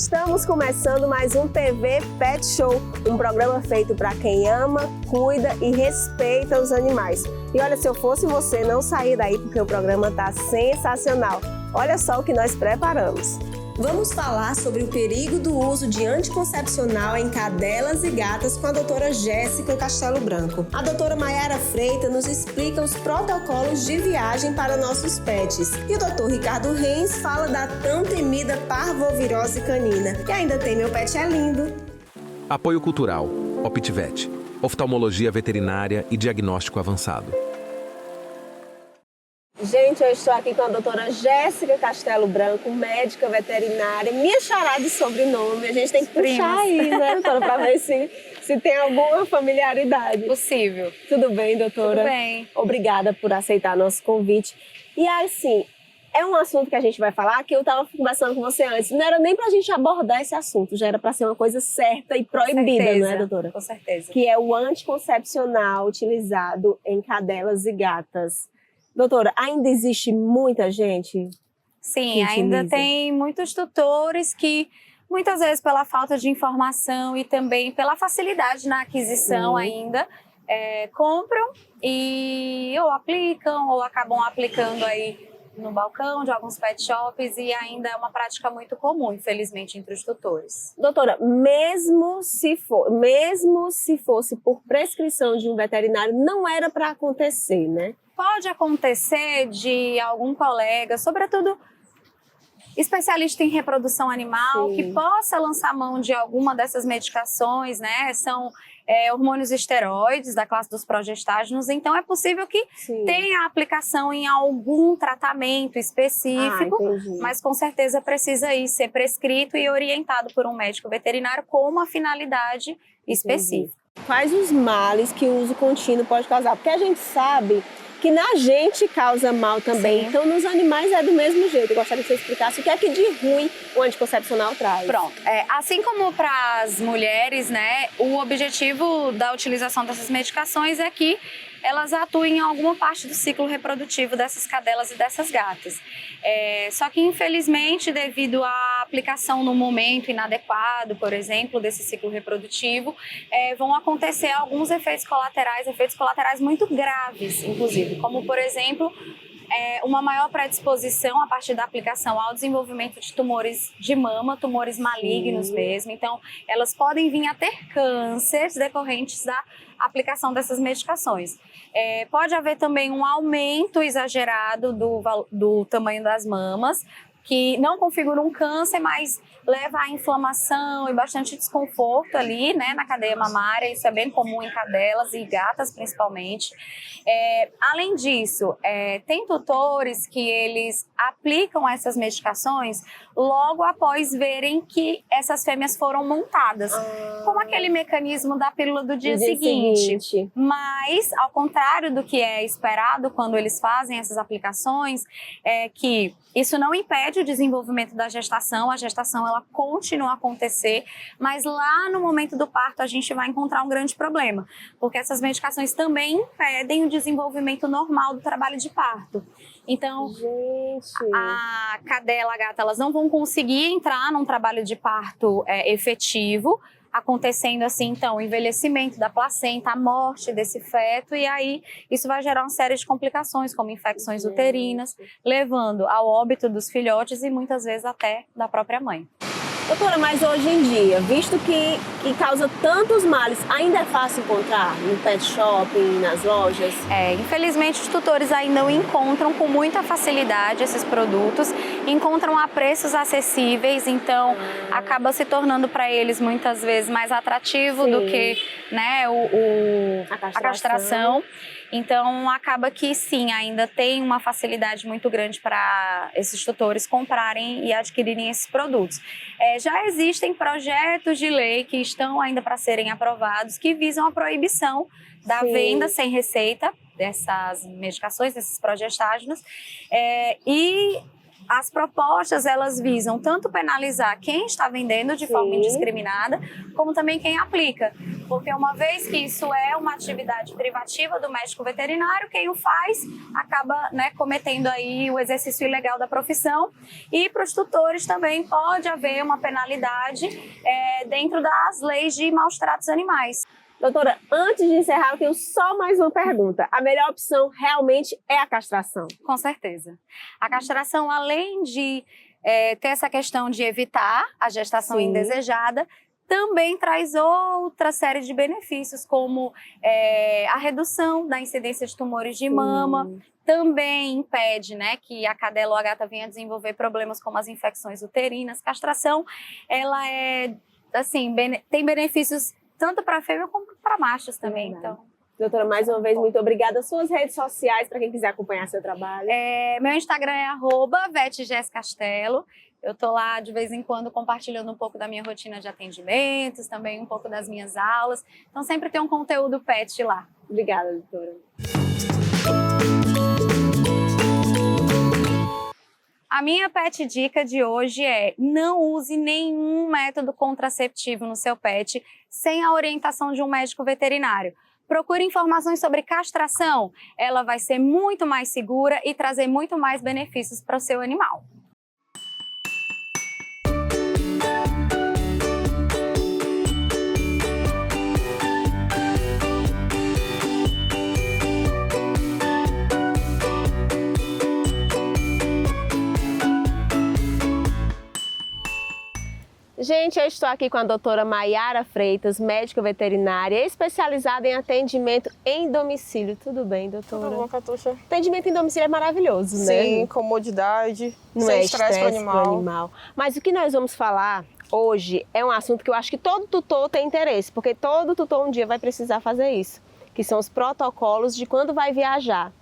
Estamos começando mais um TV Pet Show, um programa feito para quem ama, cuida e respeita os animais. E olha, se eu fosse você, não sair daí porque o programa tá sensacional. Olha só o que nós preparamos. Vamos falar sobre o perigo do uso de anticoncepcional em cadelas e gatas com a doutora Jéssica Castelo Branco. A doutora Maiara Freitas nos explica os protocolos de viagem para nossos pets. E o doutor Ricardo Reis fala da tão temida parvovirose canina. E ainda tem Meu Pet é Lindo. Apoio cultural, Optivet, oftalmologia veterinária e diagnóstico avançado. Gente, eu estou aqui com a doutora Jéssica Castelo Branco, médica veterinária, minha xará de sobrenome. A gente tem que puxar aí, né, doutora, para ver se tem alguma familiaridade. Possível. Tudo bem, doutora? Tudo bem. Obrigada por aceitar nosso convite. E assim, é um assunto que a gente vai falar, que eu estava conversando com você antes. Não era nem para a gente abordar esse assunto, já era para ser uma coisa certa e proibida, não é, doutora? Com certeza. Que é o anticoncepcional utilizado em cadelas e gatas. Doutora, ainda existe muita gente? Sim, ainda tem muitos tutores que, muitas vezes pela falta de informação e também pela facilidade na aquisição ainda, compram e ou aplicam ou acabam aplicando aí no balcão de alguns pet shops e ainda é uma prática muito comum, infelizmente, entre os tutores. Doutora, mesmo se fosse por prescrição de um veterinário, não era para acontecer, né? Pode acontecer de algum colega, sobretudo especialista em reprodução animal, Sim, que possa lançar mão de alguma dessas medicações, né? São hormônios esteroides da classe dos progestágenos, então é possível que tenha aplicação em algum tratamento específico, mas com certeza precisa aí ser prescrito e orientado por um médico veterinário com uma finalidade específica. Quais os males que o uso contínuo pode causar? Porque a gente sabe que na gente causa mal também, então nos animais é do mesmo jeito. Eu gostaria que você explicasse o que é que de ruim o anticoncepcional traz. Pronto, assim como para as mulheres, né, o objetivo da utilização dessas medicações é que elas atuem em alguma parte do ciclo reprodutivo dessas cadelas e dessas gatas. Só que, infelizmente, devido à aplicação no momento inadequado, por exemplo, desse ciclo reprodutivo, vão acontecer alguns efeitos colaterais muito graves, inclusive, como, por exemplo, uma maior predisposição a partir da aplicação ao desenvolvimento de tumores de mama, tumores malignos mesmo. Então, elas podem vir a ter cânceres decorrentes da aplicação dessas medicações. Pode haver também um aumento exagerado do tamanho das mamas, que não configura um câncer, mas leva à inflamação e bastante desconforto ali, né, na cadeia mamária. Isso é bem comum em cadelas e gatas, principalmente. Além disso, tem tutores que eles aplicam essas medicações logo após verem que essas fêmeas foram montadas, como aquele mecanismo da pílula do dia seguinte. Mas, ao contrário do que é esperado quando eles fazem essas aplicações, que isso não impede o desenvolvimento da gestação, a gestação ela continua a acontecer, mas lá no momento do parto a gente vai encontrar um grande problema, porque essas medicações também impedem o desenvolvimento normal do trabalho de parto. Então, a cadela, a gata, elas não vão conseguir entrar num trabalho de parto efetivo, acontecendo assim, então, o envelhecimento da placenta, a morte desse feto, e aí isso vai gerar uma série de complicações, como infecções uterinas, levando ao óbito dos filhotes e muitas vezes até da própria mãe. Doutora, mas hoje em dia, visto que causa tantos males, ainda é fácil encontrar no pet shopping, nas lojas? Infelizmente os tutores ainda encontram com muita facilidade esses produtos, encontram a preços acessíveis, então acaba se tornando para eles muitas vezes mais atrativo do que, né, a castração. Então, acaba que sim, ainda tem uma facilidade muito grande para esses tutores comprarem e adquirirem esses produtos. Já existem projetos de lei que estão ainda para serem aprovados que visam a proibição da venda sem receita dessas medicações, desses progestágenos, e as propostas, elas visam tanto penalizar quem está vendendo de forma indiscriminada, como também quem aplica. porque uma vez que isso é uma atividade privativa do médico veterinário, quem o faz acaba, né, cometendo aí o exercício ilegal da profissão. E para os tutores também pode haver uma penalidade dentro das leis de maus tratos animais. Doutora, antes de encerrar, eu tenho só mais uma pergunta. A melhor opção realmente é a castração? Com certeza. A castração, além de ter essa questão de evitar a gestação indesejada, também traz outra série de benefícios, como a redução da incidência de tumores de mama, também impede, né, que a cadela ou a gata venha a desenvolver problemas como as infecções uterinas. Castração, ela tem benefícios tanto para fêmea como para machos também. Então, doutora, mais uma vez, muito obrigada. Suas redes sociais, para quem quiser acompanhar seu trabalho. Meu Instagram é @vetjesscastelo. Eu tô lá de vez em quando compartilhando um pouco da minha rotina de atendimentos, também um pouco das minhas aulas. Então sempre tem um conteúdo pet lá. Obrigada, doutora. A minha pet dica de hoje é: não use nenhum método contraceptivo no seu pet sem a orientação de um médico veterinário. Procure informações sobre castração, ela vai ser muito mais segura e trazer muito mais benefícios para o seu animal. Gente, eu estou aqui com a doutora Maiara Freitas, médica veterinária, especializada em atendimento em domicílio. Tudo bem, doutora? Tudo bom, Catuxa? Atendimento em domicílio é maravilhoso, né? Sim, comodidade, não sem é estresse para o animal. Mas o que nós vamos falar hoje é um assunto que eu acho que todo tutor tem interesse, porque todo tutor um dia vai precisar fazer isso, que são os protocolos de quando vai viajar.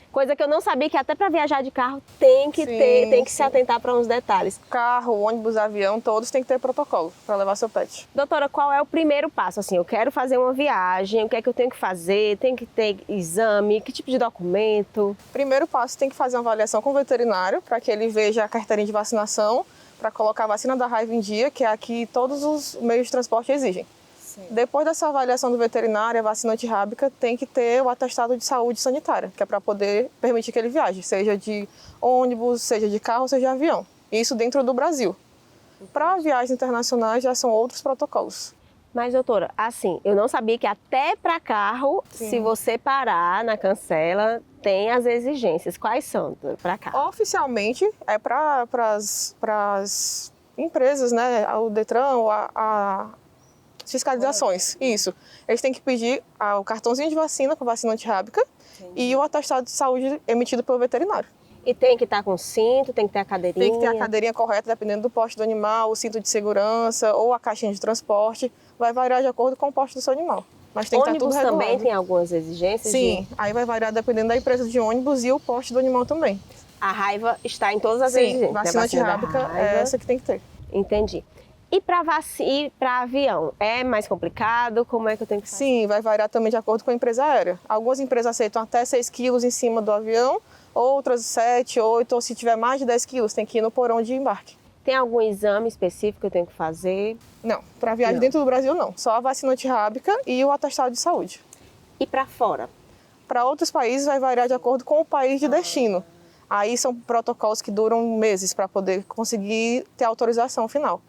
Coisa que eu não sabia, que até para viajar de carro tem que se atentar para uns detalhes. Carro, ônibus, avião, todos têm que ter protocolo para levar seu pet. Doutora, qual é o primeiro passo? Assim, eu quero fazer uma viagem, o que é que eu tenho que fazer? Tem que ter exame? Que tipo de documento? Primeiro passo, tem que fazer uma avaliação com o veterinário para que ele veja a carteirinha de vacinação, para colocar a vacina da raiva em dia, que é a que todos os meios de transporte exigem. Depois dessa avaliação do veterinário, a vacina antirrábica tem que ter o atestado de saúde sanitária, que é para poder permitir que ele viaje, seja de ônibus, seja de carro, seja de avião. Isso dentro do Brasil. Para viagens internacionais já são outros protocolos. Mas, doutora, assim, eu não sabia que até para carro, se você parar na cancela, tem as exigências. Quais são para carro? Oficialmente é para as empresas, né? O Detran, fiscalizações, isso. Eles têm que pedir o cartãozinho de vacina com vacina antirrábica e o atestado de saúde emitido pelo veterinário. E tem que estar com cinto, tem que ter a cadeirinha? Tem que ter a cadeirinha correta, dependendo do porte do animal, o cinto de segurança ou a caixinha de transporte. Vai variar de acordo com o porte do seu animal. Mas tem que estar tudo regulado. Ônibus também tem algumas exigências? Sim, aí vai variar dependendo da empresa de ônibus e o porte do animal também. A raiva está em todas as exigências? Vacina antirrábica é essa que tem que ter. Entendi. E para avião, é mais complicado? Como é que eu tenho que fazer? Sim, vai variar também de acordo com a empresa aérea. Algumas empresas aceitam até 6 quilos em cima do avião, outras 7, 8, ou se tiver mais de 10 quilos, tem que ir no porão de embarque. Tem algum exame específico que eu tenho que fazer? Não, para viagem dentro do Brasil não. Só a vacina antirrábica e o atestado de saúde. E para fora? Para outros países vai variar de acordo com o país de destino. Aí são protocolos que duram meses para poder conseguir ter a autorização final.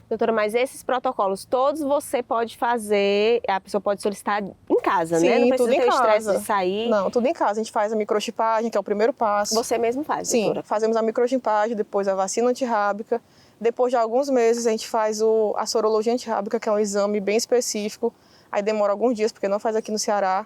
Doutora, mas esses protocolos todos você pode fazer, a pessoa pode solicitar em casa, Sim, né? Não precisa tudo em ter o estresse casa. de sair. Não, tudo em casa. A gente faz a microchipagem, que é o primeiro passo. Você mesmo faz, Sim, doutora? fazemos a microchipagem, depois a vacina antirrábica. Depois de alguns meses a gente faz a sorologia antirrábica, que é um exame bem específico. Aí demora alguns dias, porque não faz aqui no Ceará.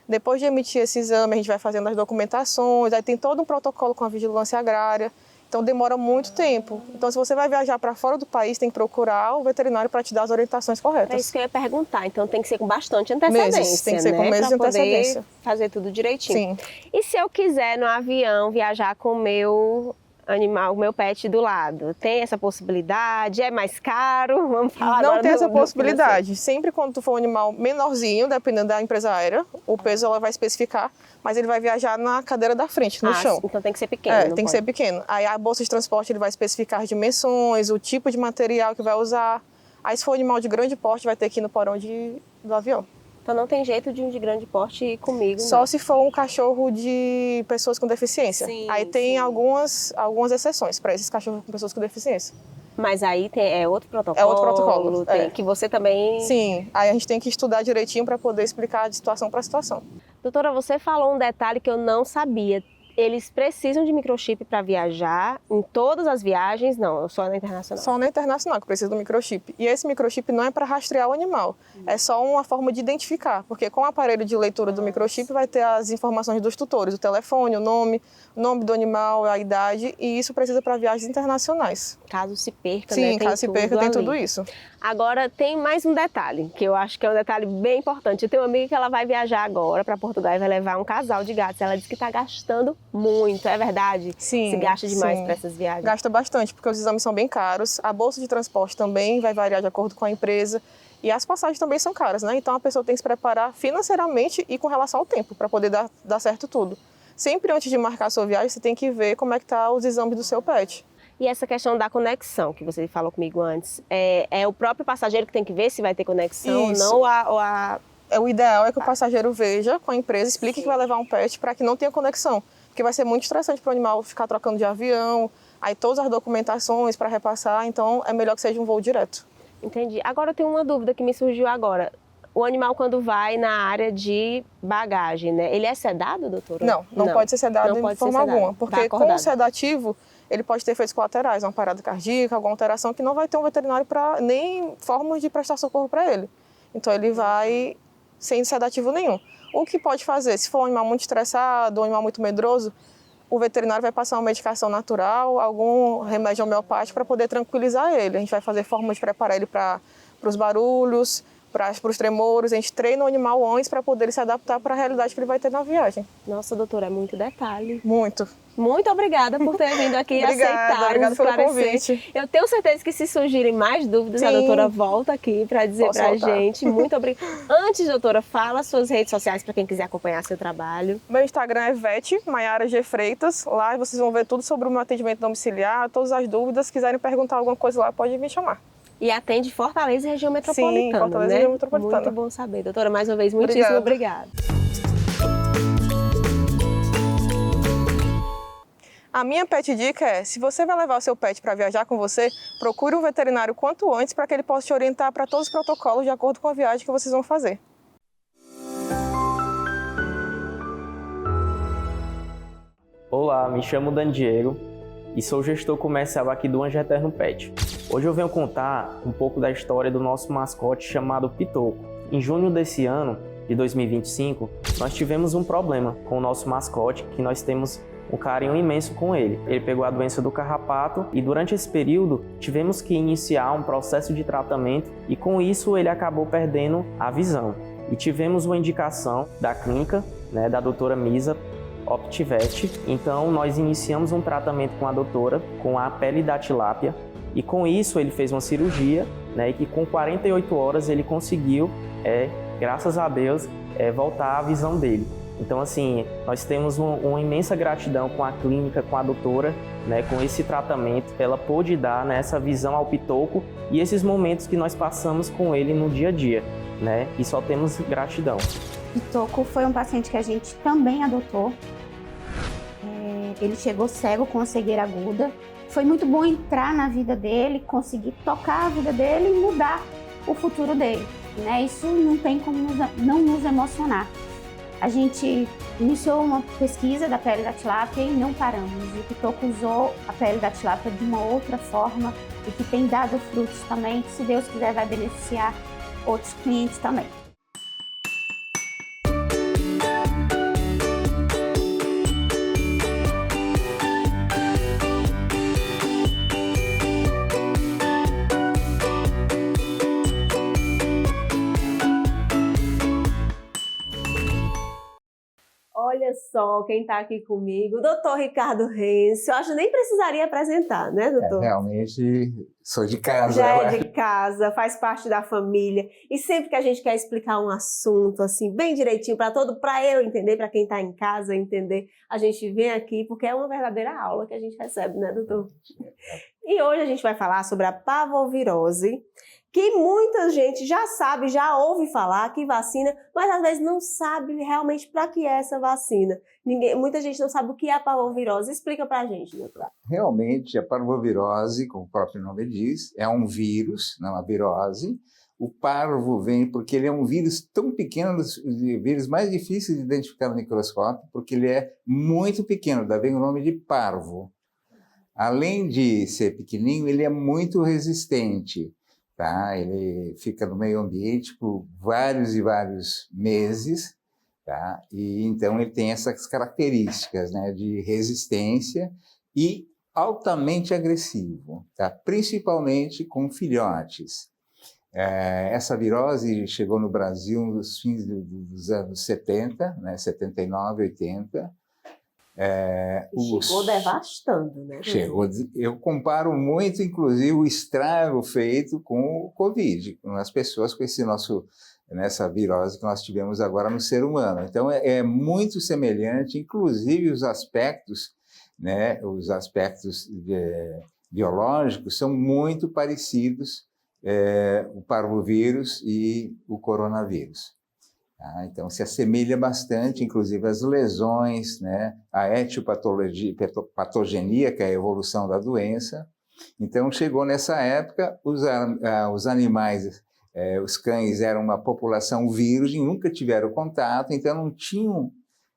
Depois de emitir esse exame, a gente vai fazendo as documentações, aí tem todo um protocolo com a vigilância agrária. Então demora muito tempo. Então se você vai viajar para fora do país, tem que procurar o veterinário para te dar as orientações corretas. É isso que eu ia perguntar. Então tem que ser com bastante antecedência, meses, tem que ser com né? meses de Pra poder antecedência. fazer tudo direitinho. Sim. E se eu quiser no avião viajar com o meu animal, o meu pet do lado? Tem essa possibilidade? É mais caro? Vamos falar Não agora tem do- essa do possibilidade. Sempre quando tu for um animal menorzinho, dependendo da empresa aérea, o peso ela vai especificar, mas ele vai viajar na cadeira da frente, no chão. Então tem que ser pequeno. É, não tem que pode. ser pequeno. Aí a bolsa de transporte ele vai especificar as dimensões, o tipo de material que vai usar. Aí se for um animal de grande porte, vai ter que ir no porão de do avião. Então não tem jeito de um de grande porte ir comigo, Só não. se for um cachorro de pessoas com deficiência. Sim, aí tem sim. algumas exceções para esses cachorros com pessoas com deficiência. Mas aí é outro protocolo. É outro protocolo, Que você também... Sim, aí a gente tem que estudar direitinho para poder explicar de situação para situação. Doutora, você falou um detalhe que eu não sabia. Eles precisam de microchip para viajar em todas as viagens? Não, só na internacional. Só na internacional que precisa do microchip. E esse microchip não é para rastrear o animal, é só uma forma de identificar, porque com o aparelho de leitura do microchip vai ter as informações dos tutores, o telefone, o nome do animal, a idade, e isso precisa para viagens internacionais. Caso se perca, Sim, né? Tem caso se perca, tem ali. tudo isso. Agora, tem mais um detalhe, que eu acho que é um detalhe bem importante. Eu tenho uma amiga que ela vai viajar agora para Portugal e vai levar um casal de gatos. Ela disse que está gastando muito, é verdade? Sim. Se gasta demais sim. para essas viagens. Gasta bastante, porque os exames são bem caros. A bolsa de transporte também vai variar de acordo com a empresa. E as passagens também são caras, né? Então a pessoa tem que se preparar financeiramente e com relação ao tempo, para poder dar certo tudo. Sempre antes de marcar a sua viagem, você tem que ver como é que tá os exames do seu pet. E essa questão da conexão, que você falou comigo antes, é o próprio passageiro que tem que ver se vai ter conexão Isso. ou não? O ideal é que o passageiro veja com a empresa, explique que vai levar um pet para que não tenha conexão. Porque vai ser muito estressante para o animal ficar trocando de avião, aí todas as documentações para repassar, então é melhor que seja um voo direto. Entendi. Agora eu tenho uma dúvida que me surgiu agora. O animal, quando vai na área de bagagem, né? Ele é sedado, doutora? Não pode ser sedado Não de pode forma ser sedado. alguma. Tá Porque com acordado. o sedativo, ele pode ter efeitos colaterais, uma parada cardíaca, alguma alteração que não vai ter um veterinário para nem formas de prestar socorro para ele. Então ele vai sem sedativo nenhum. O que pode fazer? Se for um animal muito estressado, um animal muito medroso, o veterinário vai passar uma medicação natural, algum remédio homeopático para poder tranquilizar ele. A gente vai fazer formas de preparar ele para os barulhos, para os tremoros. A gente treina o animal antes para poder ele se adaptar para a realidade que ele vai ter na viagem. Nossa, doutora, é muito detalhe. Muito. Muito obrigada por ter vindo aqui e aceitar Obrigada nos pelo esclarecer. convite. Eu tenho certeza que se surgirem mais dúvidas, a Sim. doutora volta aqui para dizer Posso pra voltar. gente. Muito obrigada. Antes, doutora, fala suas redes sociais para quem quiser acompanhar seu trabalho. Meu Instagram é Vet, Maiara G. Freitas. Lá vocês vão ver tudo sobre o meu atendimento domiciliar, todas as dúvidas. Se quiserem perguntar alguma coisa lá, pode me chamar. E atende Fortaleza e região metropolitana, Sim, Fortaleza e né? região metropolitana. Muito bom saber. Doutora, mais uma vez, muitíssimo obrigada. A minha pet dica é, se você vai levar o seu pet para viajar com você, procure um veterinário quanto antes para que ele possa te orientar para todos os protocolos de acordo com a viagem que vocês vão fazer. Olá, me chamo Dan Diego e sou gestor comercial aqui do Anjo Eterno Pet. Hoje eu venho contar um pouco da história do nosso mascote chamado Pitoco. Em junho desse ano, de 2025, nós tivemos um problema com o nosso mascote, que nós temos um carinho imenso com ele. Ele pegou a doença do carrapato e durante esse período tivemos que iniciar um processo de tratamento e com isso ele acabou perdendo a visão. E tivemos uma indicação da clínica, da doutora Misa OptiVet. Então nós iniciamos um tratamento com a doutora, com a pele da tilápia e com isso ele fez uma cirurgia, e que com 48 horas ele conseguiu, graças a Deus, voltar à visão dele. Então, assim, nós temos uma imensa gratidão com a clínica, com a doutora, com esse tratamento. Ela pôde dar essa visão ao Pitoco e esses momentos que nós passamos com ele no dia a dia, E só temos gratidão. Pitoco foi um paciente que a gente também adotou. Ele chegou cego com a cegueira aguda. Foi muito bom entrar na vida dele, conseguir tocar a vida dele e mudar o futuro dele, Isso não tem como não nos emocionar. A gente iniciou uma pesquisa da pele da tilápia e não paramos. O Pitoco usou a pele da tilápia de uma outra forma e que tem dado frutos também, que se Deus quiser vai beneficiar outros clientes também. Olha só quem está aqui comigo, o doutor Ricardo Rense. Eu acho que nem precisaria apresentar, né, doutor? Realmente sou de casa. Já é de casa, faz parte da família. E sempre que a gente quer explicar um assunto assim, bem direitinho, para eu entender, para quem está em casa entender, a gente vem aqui porque é uma verdadeira aula que a gente recebe, né, doutor? E hoje a gente vai falar sobre a parvovirose, que muita gente já sabe, já ouve falar que vacina, mas às vezes não sabe realmente para que é essa vacina. Muita gente não sabe o que é a parvovirose. Explica para a gente, doutor. Realmente, a parvovirose, como o próprio nome diz, é um vírus, não uma virose. O parvo vem porque ele é um vírus tão pequeno, um dos vírus mais difíceis de identificar no microscópio, porque ele é muito pequeno, daí vem o nome de parvo. Além de ser pequenininho, ele é muito resistente. Tá? Ele fica no meio ambiente por vários e vários meses, tá? E então ele tem essas características, né, de resistência e altamente agressivo, tá? Principalmente com filhotes. Essa virose chegou no Brasil nos fins dos anos 70, né, 79, 80. Chegou devastando, né? Chegou. Eu comparo muito, inclusive, o estrago feito com o Covid, com as pessoas com nessa virose que nós tivemos agora no ser humano. Então, é muito semelhante, inclusive os aspectos, né, os aspectos biológicos são muito parecidos, o parvovírus e o coronavírus. Então, se assemelha bastante, inclusive, as lesões, né, a etiopatogenia, que é a evolução da doença. Então, chegou nessa época, os animais, os cães eram uma população virgem, nunca tiveram contato, então não tinham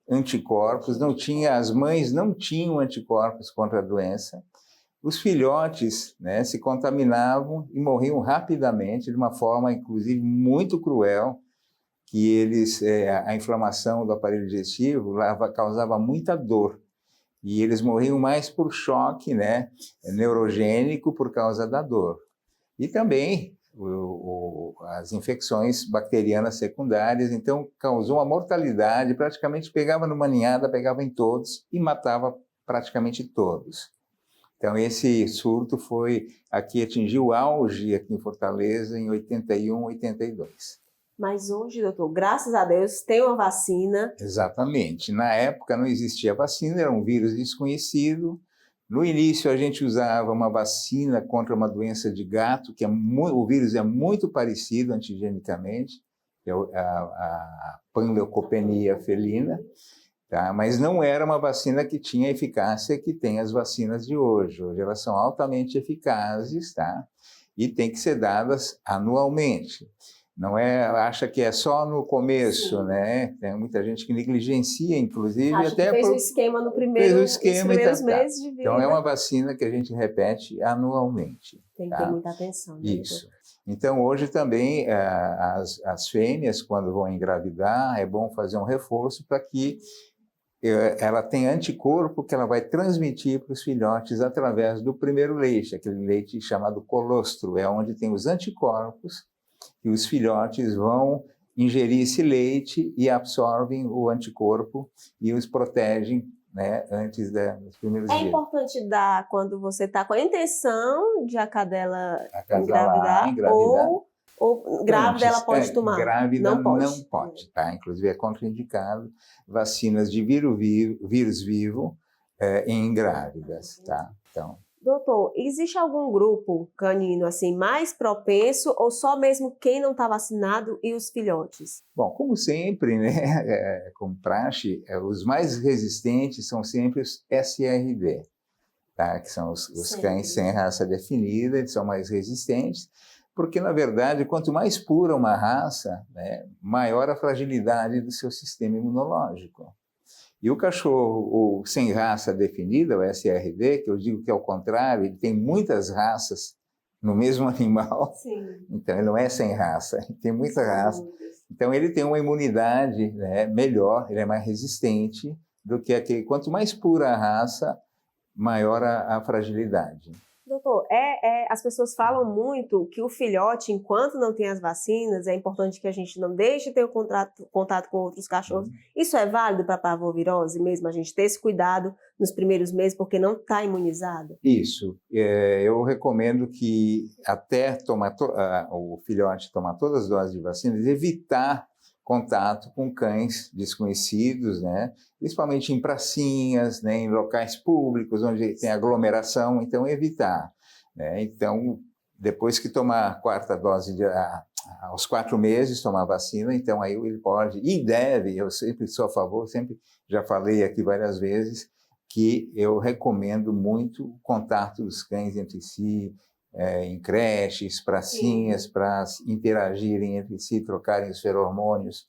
anticorpos, as mães não tinham anticorpos contra a doença. Os filhotes, né, se contaminavam e morriam rapidamente, de uma forma, inclusive, muito cruel, que a inflamação do aparelho digestivo causava muita dor. E eles morriam mais por choque, né, neurogênico por causa da dor. E também as infecções bacterianas secundárias, então causou uma mortalidade, praticamente pegava numa ninhada, pegava em todos e matava praticamente todos. Então esse surto atingiu o auge aqui em Fortaleza em 81, 82. Mas hoje, doutor, graças a Deus, tem uma vacina. Exatamente. Na época não existia vacina, era um vírus desconhecido. No início a gente usava uma vacina contra uma doença de gato, o vírus é muito parecido antigenicamente, que é a panleucopenia felina, tá? Mas não era uma vacina que tinha a eficácia que tem as vacinas de hoje. Hoje elas são altamente eficazes, tá? E tem que ser dadas anualmente. Não acha que é só no começo, sim, né? Tem muita gente que negligencia, inclusive, até fez o esquema nos primeiros meses de vida. Então é uma vacina que a gente repete anualmente. Tem que ter muita atenção. Né? Isso. Então hoje também as fêmeas, quando vão engravidar, é bom fazer um reforço para que ela tenha anticorpo que ela vai transmitir para os filhotes através do primeiro leite, aquele leite chamado colostro, é onde tem os anticorpos. E os filhotes vão ingerir esse leite e absorvem o anticorpo e os protegem, né, antes dos primeiros dias. É importante dar quando você está com a intenção de a cadela engravidar. Ou grávida ela pode tomar? Grávida não pode, tá? Inclusive é contraindicado vacinas de vírus vivo em grávidas, tá? Então... Doutor, existe algum grupo canino assim mais propenso ou só mesmo quem não está vacinado e os filhotes? Bom, como sempre, né, como praxe, os mais resistentes são sempre os SRD, tá? Que são os cães sem raça definida, eles são mais resistentes, porque, na verdade, quanto mais pura uma raça, né, maior a fragilidade do seu sistema imunológico. E o cachorro sem raça definida, o SRD, que eu digo que é o contrário, ele tem muitas raças no mesmo animal, sim, então ele não é sem raça, ele tem muita raça. Então ele tem uma imunidade, né, melhor, ele é mais resistente do que aquele. Quanto mais pura a raça, maior a fragilidade. Doutor, as pessoas falam muito que o filhote, enquanto não tem as vacinas, é importante que a gente não deixe de ter o contato com outros cachorros. Isso é válido para a parvovirose mesmo, a gente ter esse cuidado nos primeiros meses, porque não está imunizado? Isso. Eu recomendo que até o filhote tomar todas as doses de vacinas, evitar contato com cães desconhecidos, né? Principalmente em pracinhas, né? Em locais públicos onde tem aglomeração, então evitar, né? Então, depois que tomar a quarta dose, aos 4 meses tomar a vacina, então aí ele pode e deve, eu sempre sou a favor, sempre já falei aqui várias vezes, que eu recomendo muito o contato dos cães entre si, em creches, pracinhas, para interagirem entre si, trocarem os feromônios.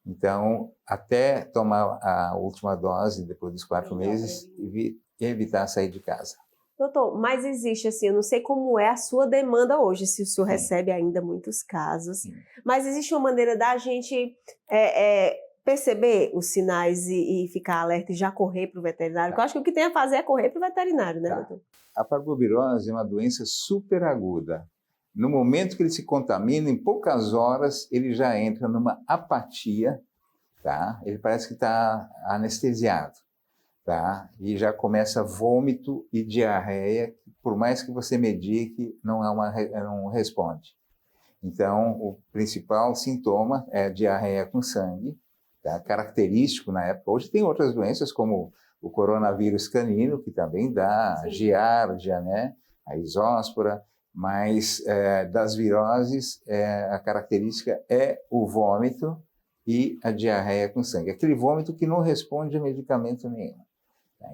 Então, até tomar a última dose, depois dos 4 meses, evitar sair de casa. Doutor, mas existe assim, eu não sei como é a sua demanda hoje, se o senhor recebe ainda muitos casos, mas existe uma maneira da gente perceber os sinais e ficar alerta e já correr para o veterinário? Porque eu acho que o que tem a fazer é correr para o veterinário, né, doutor? A parvovirose é uma doença super aguda. No momento que ele se contamina, em poucas horas, ele já entra numa apatia, tá? Ele parece que está anestesiado, tá? E já começa vômito e diarreia, por mais que você medique, não responde. Então, o principal sintoma é a diarreia com sangue, tá? Característico na época. Hoje tem outras doenças, como o coronavírus canino, que também dá, a giardia, né? A isóspora, mas das viroses, a característica é o vômito e a diarreia com sangue. Aquele vômito que não responde a medicamento nenhum.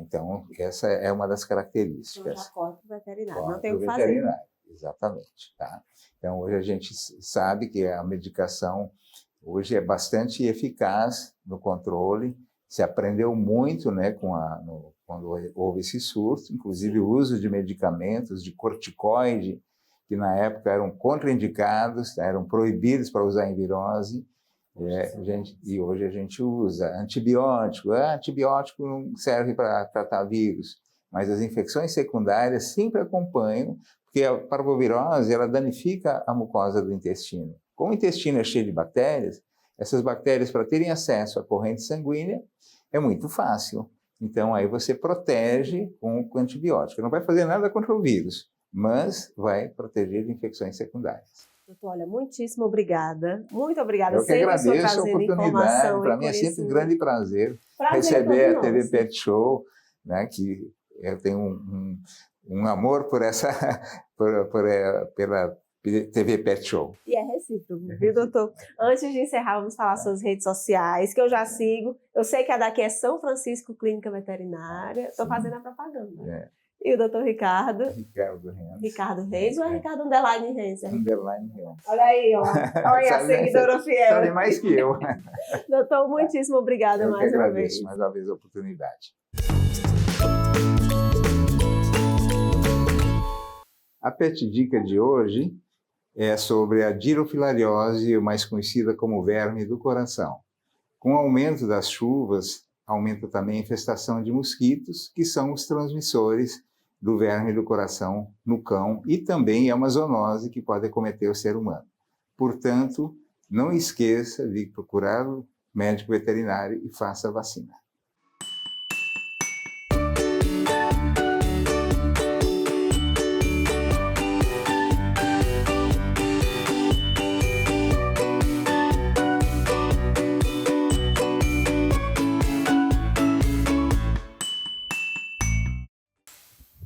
Então, essa é uma das características. Então, já corre para o veterinário, Corre não tem o que pro fazer. veterinário, exatamente. Tá? Então, hoje a gente sabe que a medicação hoje é bastante eficaz no controle. Se aprendeu muito, né, quando houve esse surto, inclusive o uso de medicamentos, de corticoide, que na época eram contraindicados, eram proibidos para usar em virose, e hoje a gente usa antibiótico. Antibiótico não serve para tratar vírus, mas as infecções secundárias sempre acompanham, porque a parvovirose ela danifica a mucosa do intestino. Como o intestino é cheio de bactérias, essas bactérias, para terem acesso à corrente sanguínea, é muito fácil. Então, aí você protege com antibiótico. Não vai fazer nada contra o vírus, mas vai proteger de infecções secundárias. Doutor, olha, muitíssimo obrigada. Muito obrigada. Eu que agradeço a oportunidade. Para mim é sempre um grande prazer receber a TV Pet Show, né, que eu tenho um amor por pela TV Pet Show. E é recíproco, viu, doutor? Antes de encerrar, vamos falar suas redes sociais, que eu já sigo. Eu sei que a daqui é São Francisco Clínica Veterinária. Estou fazendo a propaganda. E o doutor Ricardo? Ricardo Reis ou é Ricardo Underline Reis? Underline Reis. Olha aí, ó. Olha aí a seguidora fiel. Sabe mais que eu. Doutor, muitíssimo obrigada mais uma vez. Eu que agradeço mais uma vez a oportunidade. A Pet Dica de hoje é sobre a dirofilariose, mais conhecida como verme do coração. Com o aumento das chuvas, aumenta também a infestação de mosquitos, que são os transmissores do verme do coração no cão, e também é uma zoonose que pode acometer o ser humano. Portanto, não esqueça de procurar o médico veterinário e faça a vacina.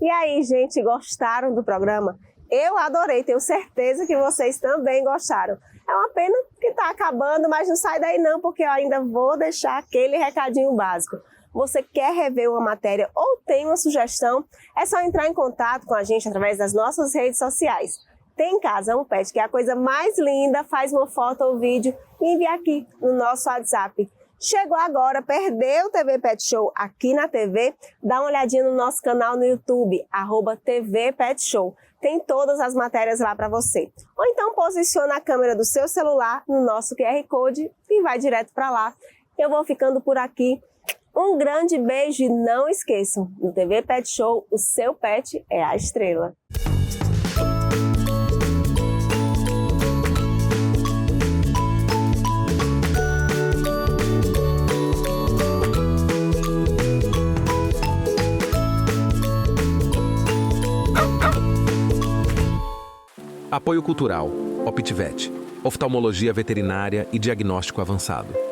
E aí, gente, gostaram do programa? Eu adorei, tenho certeza que vocês também gostaram. É uma pena que está acabando, mas não sai daí não, porque eu ainda vou deixar aquele recadinho básico. Você quer rever uma matéria ou tem uma sugestão? É só entrar em contato com a gente através das nossas redes sociais. Tem em casa um pet que é a coisa mais linda, faz uma foto ou vídeo e envia aqui no nosso WhatsApp. Chegou agora, perdeu o TV Pet Show aqui na TV? Dá uma olhadinha no nosso canal no YouTube, @TV Pet Show. Tem todas as matérias lá para você. Ou então posiciona a câmera do seu celular no nosso QR Code e vai direto para lá. Eu vou ficando por aqui. Um grande beijo e não esqueçam, no TV Pet Show, o seu pet é a estrela. Apoio Cultural, OptiVet, oftalmologia veterinária e diagnóstico avançado.